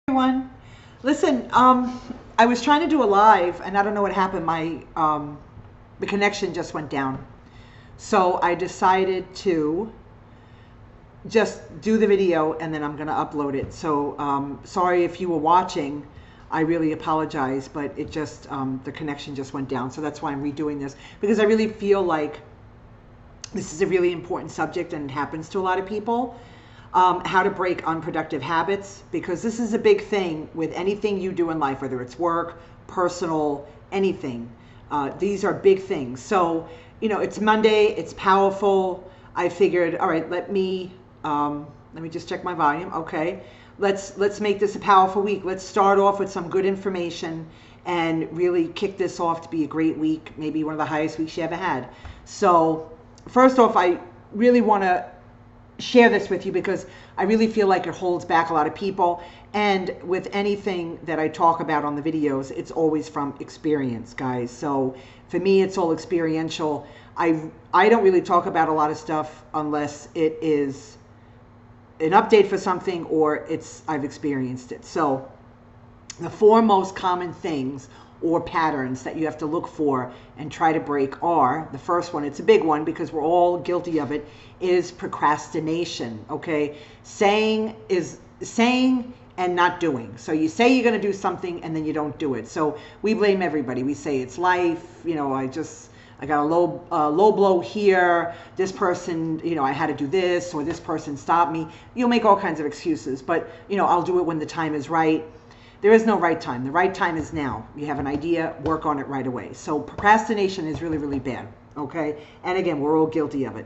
Everyone. Listen, I was trying to do a live, and I don't know what happened. My the connection just went down, so I decided to just do the video, and then I'm going to upload it. So sorry if you were watching. I really apologize, but it just the connection just went down. So that's why I'm redoing this, because I really feel like this is a really important subject, and it happens to a lot of people. How to break unproductive habits, because this is a big thing with anything you do in life, whether it's work, personal, anything. These are big things. So, it's Monday, it's powerful. I figured, all right, let me just check my volume. Okay, let's make this a powerful week. Let's start off with some good information and really kick this off to be a great week, maybe one of the highest weeks you ever had. So, first off, I really want to share this with you because I really feel like it holds back a lot of people. And with anything that I talk about on the videos, it's always from experience, guys. So for me, it's all experiential. I don't really talk about a lot of stuff unless it is an update for something or I've experienced it. So the four most common things or patterns that you have to look for and try to break are, the first one, it's a big one because we're all guilty of it, is procrastination. Okay, saying and not doing. So you say you're going to do something and then you don't do it. So we blame everybody. We say it's life, I got a low blow here, this person, I had to do this, or this person stopped me. You'll make all kinds of excuses, but I'll do it when the time is right. There is no right time. The right time is now. You have an idea, work on it right away. So procrastination is really, really bad, okay? And again, we're all guilty of it.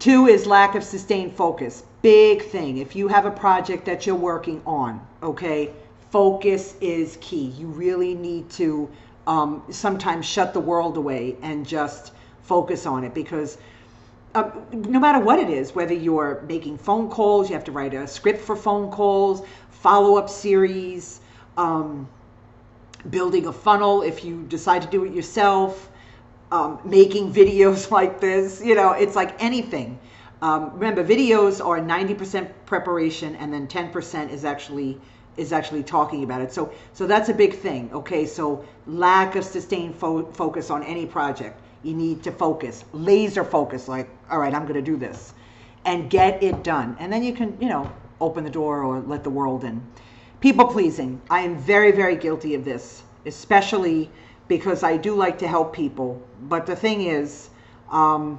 Two is lack of sustained focus. Big thing. If you have a project that you're working on, okay, focus is key. You really need to sometimes shut the world away and just focus on it, because no matter what it is, whether you're making phone calls, you have to write a script for phone calls, follow-up series, building a funnel if you decide to do it yourself, making videos like this, it's like anything. Remember, videos are 90% preparation and then 10% is actually talking about it. So that's a big thing. Okay, so lack of sustained focus on any project. You need to focus, laser focus, like, all right, I'm going to do this and get it done. And then you can, open the door or let the world in. People pleasing. I am very, very guilty of this, especially because I do like to help people. But the thing is, I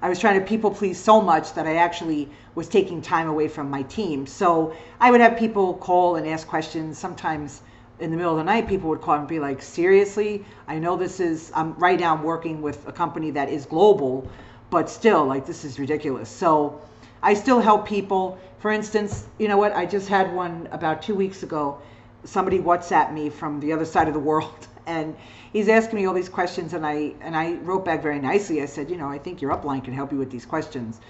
was trying to people please so much that I actually was taking time away from my team. So I would have people call and ask questions. Sometimes in the middle of the night, people would call and be like, seriously, I know right now I'm working with a company that is global, but still, like, this is ridiculous. So I still help people. For instance, you know what? I just had one about 2 weeks ago. Somebody WhatsApped me from the other side of the world, and he's asking me all these questions, and I wrote back very nicely. I said, I think your upline can help you with these questions.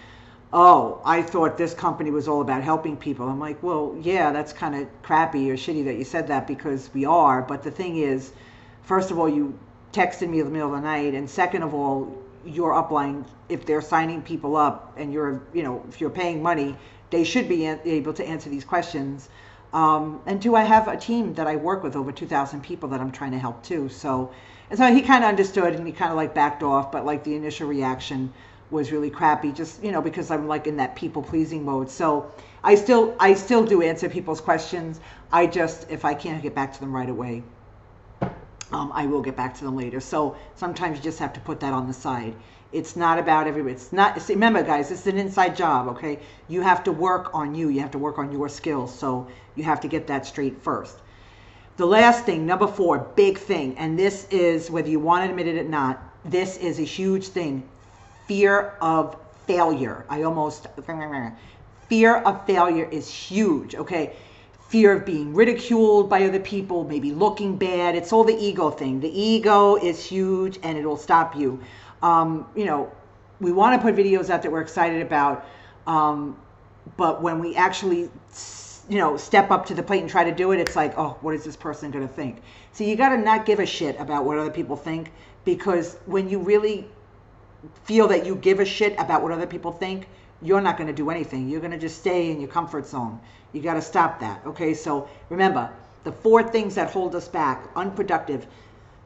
Oh, I thought this company was all about helping people. I'm like, well, yeah, that's kind of crappy or shitty that you said that, because we are. But the thing is, first of all, you texted me in the middle of the night, and second of all, your upline, if they're signing people up and if you're paying money, they should be able to answer these questions. And two, I have a team that I work with, over 2,000 people that I'm trying to help too. So he kind of understood, and he kind of like backed off, but like the initial reaction was really crappy, just, because I'm like in that people pleasing mode. So I still do answer people's questions. If I can't get back to them right away, I will get back to them later. So sometimes you just have to put that on the side. It's not about everybody. Remember, guys, it's an inside job, okay? You have to work on you. You have to work on your skills. So you have to get that straight first. The last thing, number 4, big thing, and this is, whether you want to admit it or not, this is a huge thing. Fear of failure. Fear of failure is huge, okay? Fear of being ridiculed by other people, maybe looking bad. It's all the ego thing. The ego is huge, and it'll stop you. We want to put videos out that we're excited about, but when we actually, step up to the plate and try to do it, it's like, oh, what is this person going to think? So you got to not give a shit about what other people think, because when you really feel that you give a shit about what other people think, you're not going to do anything. You're going to just stay in your comfort zone. You got to stop that. Okay, so remember, the 4 things that hold us back, unproductive,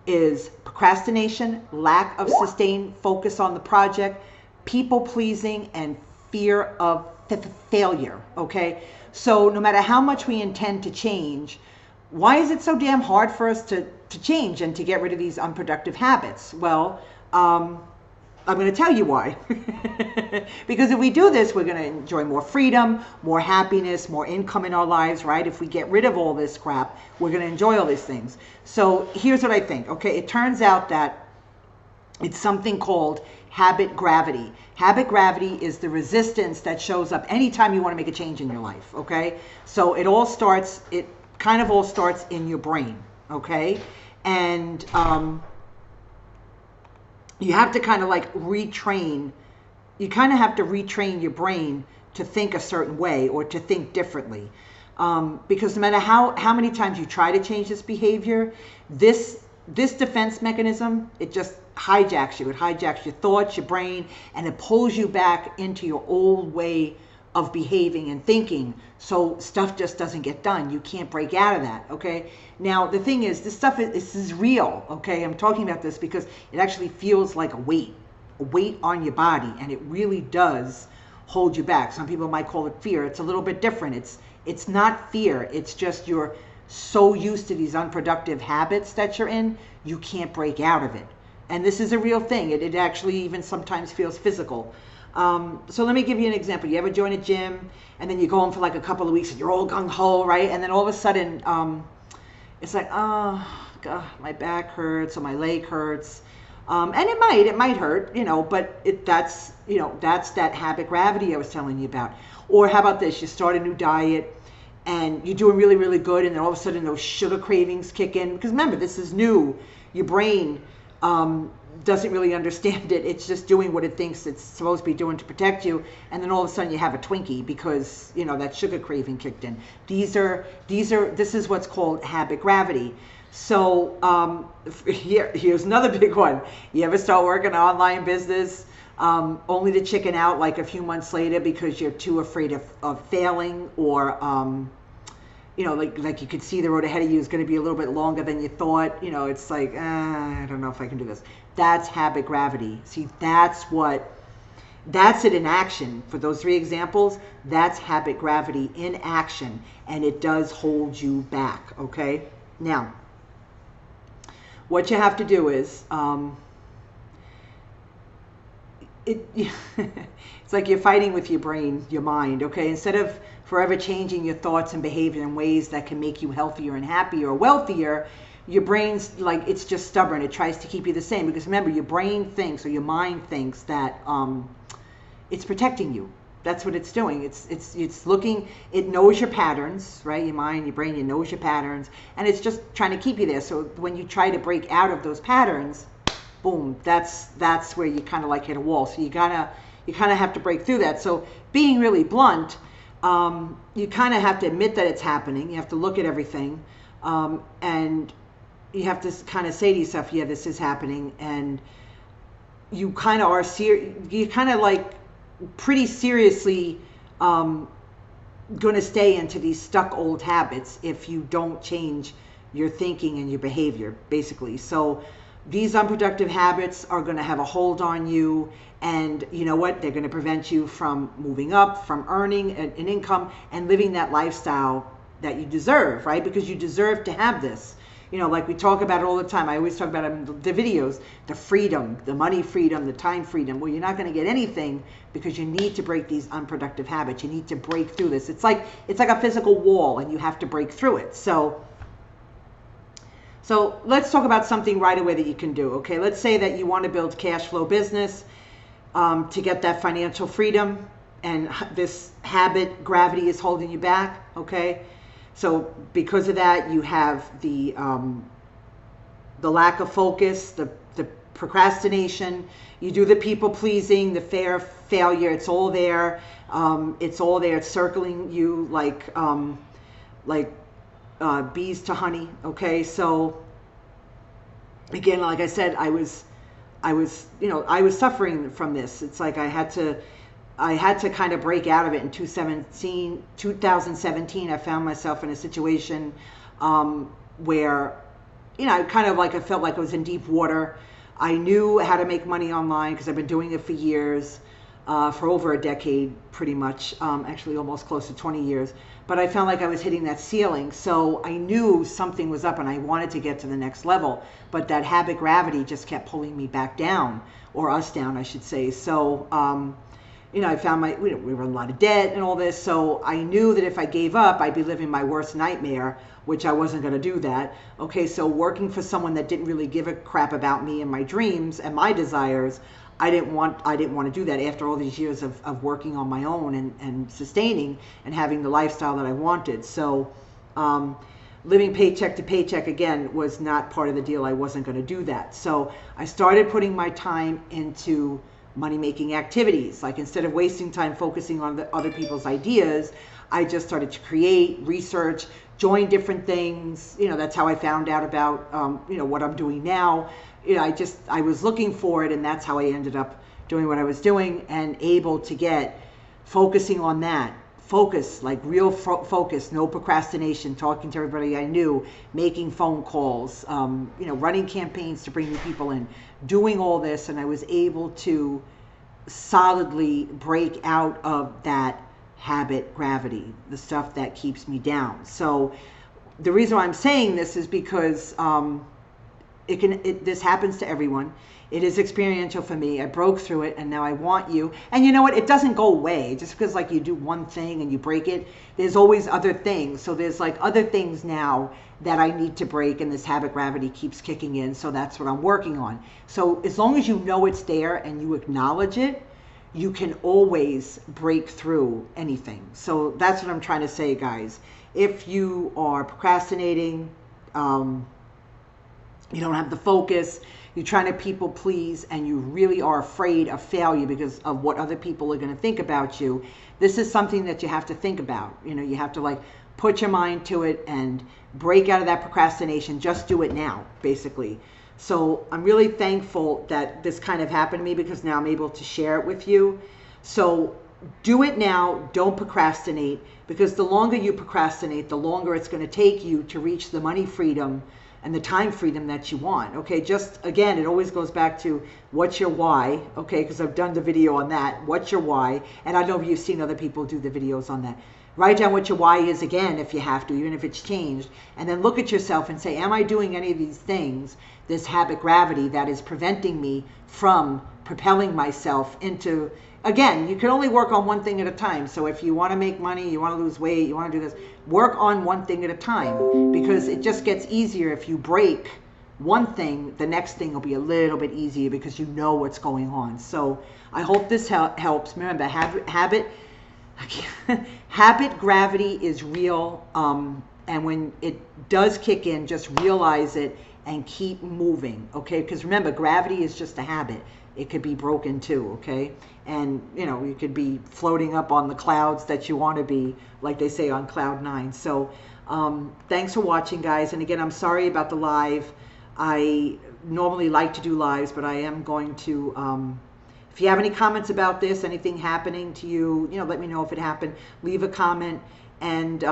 is procrastination, lack of sustained focus on the project, people pleasing, and fear of failure. Okay, so no matter how much we intend to change, why is it so damn hard for us to change and to get rid of these unproductive habits? Well, I'm going to tell you why. Because if we do this, we're going to enjoy more freedom, more happiness, more income in our lives, right? If we get rid of all this crap, we're going to enjoy all these things. So here's what I think, okay? It turns out that it's something called habit gravity. Habit gravity is the resistance that shows up anytime you want to make a change in your life, okay? So it kind of all starts in your brain, okay? And you have to kind of like retrain. You kind of have to retrain your brain to think a certain way or to think differently. Because no matter how many times you try to change this behavior, this defense mechanism, it just hijacks you. It hijacks your thoughts, your brain, and it pulls you back into your old way of behaving and thinking. So stuff just doesn't get done. You can't break out of that, okay? Now, the thing is, this is real, okay? I'm talking about this because it actually feels like a weight on your body, and it really does hold you back. Some people might call it fear. It's a little bit different. It's not fear. It's just you're so used to these unproductive habits that you're in, you can't break out of it. And this is a real thing. It actually even sometimes feels physical. So let me give you an example. You ever join a gym and then you go in for like a couple of weeks and you're all gung-ho, right? And then all of a sudden, it's like, oh, God, my back hurts or my leg hurts. And it might hurt, but that's that habit gravity I was telling you about. Or how about this? You start a new diet and you're doing really, really good, and then all of a sudden those sugar cravings kick in. Because remember, this is new. Your brain doesn't really understand it. It's just doing what it thinks it's supposed to be doing to protect you, and then all of a sudden you have a Twinkie because that sugar craving kicked in. This is what's called habit gravity. So here's another big one. You ever start working an online business only to chicken out like a few months later because you're too afraid of failing, or like you could see the road ahead of you is going to be a little bit longer than you thought. It's like, I don't know if I can do this. That's habit gravity. See, that's it in action. For those 3 examples, that's habit gravity in action, and it does hold you back, okay? Now, what you have to do is, it's like you're fighting with your brain, your mind, okay? Instead of forever changing your thoughts and behavior in ways that can make you healthier and happier or wealthier, your brain's like, it's just stubborn. It tries to keep you the same. Because remember, your brain thinks, or your mind thinks, that it's protecting you. That's what it's doing. It's looking, it knows your patterns, right? Your mind, your brain, it knows your patterns, and it's just trying to keep you there. So when you try to break out of those patterns, boom, that's where you kind of like hit a wall. So you kind of have to break through that. So being really blunt, you kind of have to admit that it's happening. You have to look at everything, and you have to kind of say to yourself, yeah, this is happening. And you kind of are you kind of like pretty seriously going to stay into these stuck old habits if you don't change your thinking and your behavior, basically. So these unproductive habits are going to have a hold on you, and you know what? They're going to prevent you from moving up, from earning an income and living that lifestyle that you deserve, right? Because you deserve to have this. Like we talk about it all the time. I always talk about it in the videos, the freedom, the money freedom, the time freedom. Well, you're not going to get anything because you need to break these unproductive habits. You need to break through this. It's like a physical wall, and you have to break through it. So let's talk about something right away that you can do, okay? Let's say that you want to build cash flow business to get that financial freedom, and this habit gravity is holding you back, okay? So because of that, you have the lack of focus, the procrastination, you do the people pleasing, the fear of failure. It's all there. It's all there. It's circling you like bees to honey. Okay, so again, like I said, I was suffering from this. It's like I had to I had to kind of break out of it in 2017. I found myself in a situation where, I kind of like, I felt like I was in deep water. I knew how to make money online because I've been doing it for years, for over a decade, pretty much, actually almost close to 20 years. But I felt like I was hitting that ceiling. So I knew something was up and I wanted to get to the next level. But that habit gravity just kept pulling me back down, or us down, I should say. So, I found we were in a lot of debt and all this. So I knew that if I gave up, I'd be living my worst nightmare, which I wasn't going to do that. Okay, so working for someone that didn't really give a crap about me and my dreams and my desires, I didn't want to do that after all these years of working on my own and sustaining and having the lifestyle that I wanted. So living paycheck to paycheck, again, was not part of the deal. I wasn't going to do that. So I started putting my time into money-making activities. Like, instead of wasting time focusing on the other people's ideas, I just started to create, research, join different things. That's how I found out about, what I'm doing now. I was looking for it, and that's how I ended up doing what I was doing and able to get focusing on that. Focus, like real focus, no procrastination, talking to everybody I knew, making phone calls, running campaigns to bring new people in, doing all this, and I was able to solidly break out of that habit gravity, the stuff that keeps me down. So the reason why I'm saying this is because this happens to everyone. It is experiential for me. I broke through it, and now I want you. And you know what? It doesn't go away. Just because like you do one thing and you break it, there's always other things. So there's like other things now that I need to break, and this habit gravity keeps kicking in. So that's what I'm working on. So as long as you know it's there and you acknowledge it, you can always break through anything. So that's what I'm trying to say, guys. If you are procrastinating, you don't have the focus, you're trying to people please, and you really are afraid of failure because of what other people are going to think about you, this is something that you have to think about. You have to like put your mind to it and break out of that procrastination. Just do it now, basically. So I'm really thankful that this kind of happened to me, because now I'm able to share it with you. So do it now. Don't procrastinate, because the longer you procrastinate, the longer it's going to take you to reach the money freedom and the time freedom that you want. Okay, just again, it always goes back to what's your why. Okay, because I've done the video on that. What's your why? And I know you've seen other people do the videos on that. Write down what your why is again, if you have to, even if it's changed, and then look at yourself and say, am I doing any of these things, this habit gravity, that is preventing me from propelling myself into, again, you can only work on one thing at a time. So if you want to make money, you want to lose weight, you want to do this, work on one thing at a time, because it just gets easier. If you break one thing, the next thing will be a little bit easier because you know what's going on. So I hope this helps. Remember, habit gravity is real, and when it does kick in, just realize it and keep moving, okay? Because remember, gravity is just a habit. It could be broken too, okay? And you could be floating up on the clouds that you want to be, like they say, on cloud 9. So thanks for watching, guys. And again, I'm sorry about the live. I normally like to do lives, but I am going to, if you have any comments about this, anything happening to you, let me know if it happened. Leave a comment. And,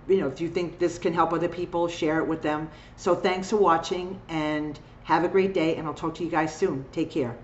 if you think this can help other people, share it with them. So thanks for watching, and have a great day, and I'll talk to you guys soon. Take care.